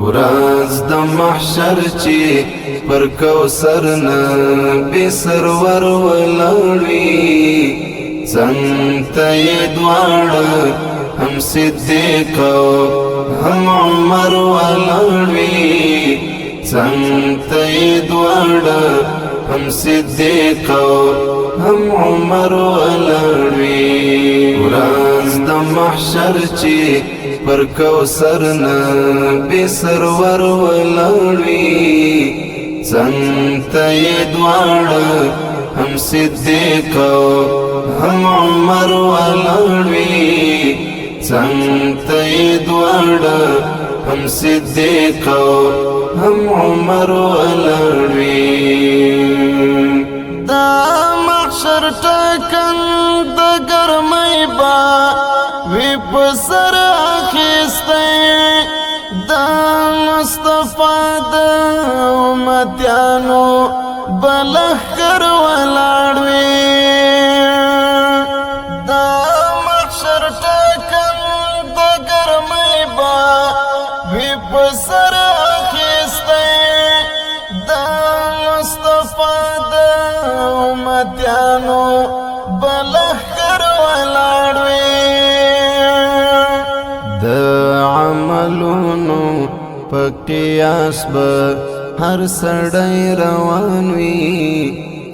ورځ د محشر چې پر کوثر نبی سرور ولاړوي څنګ ته یې دواړه هم صدیق او هم عمر ولاړوي څنګ ته یې دواړه هم صدیق او هم عمر ولاړوي ورځ د محشر چې پر کوثر نبی سرور ولاړوي څنګ ته یې دواړه هم صدیق او هم عمر ولاړوي څنګ ته یې دواړه هم صدیق او هم عمر ولاړوي دا محشر ټاکند ګرمۍ با وی پسر اخیستی دا مصطفی د امتیانو بلخر ولاړوي دا محشر ټاکند ګرمۍ با وی پسر اخیستی دا مصطفی د امتیانو بلخر ولاړوي د عملونو په قیاس به هر سړی روان وي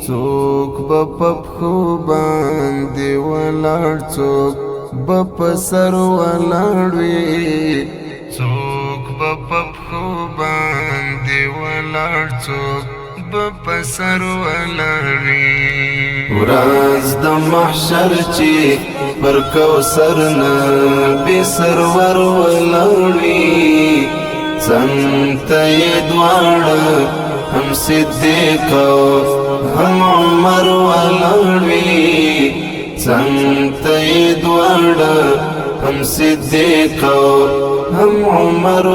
څوک به په پښو باندې ولاړ څوک به په سر ولاړ وي څوک به په پښو باندې ولاړ څوک به په سر ولاړ وي ورځ د محشر چې پر کوثر نبی سرور ولاړوي څنګ ته یې دواړه هم صدیق او هم عمر ولاړوي څنګ ته یې دواړه هم صدیق او هم عمر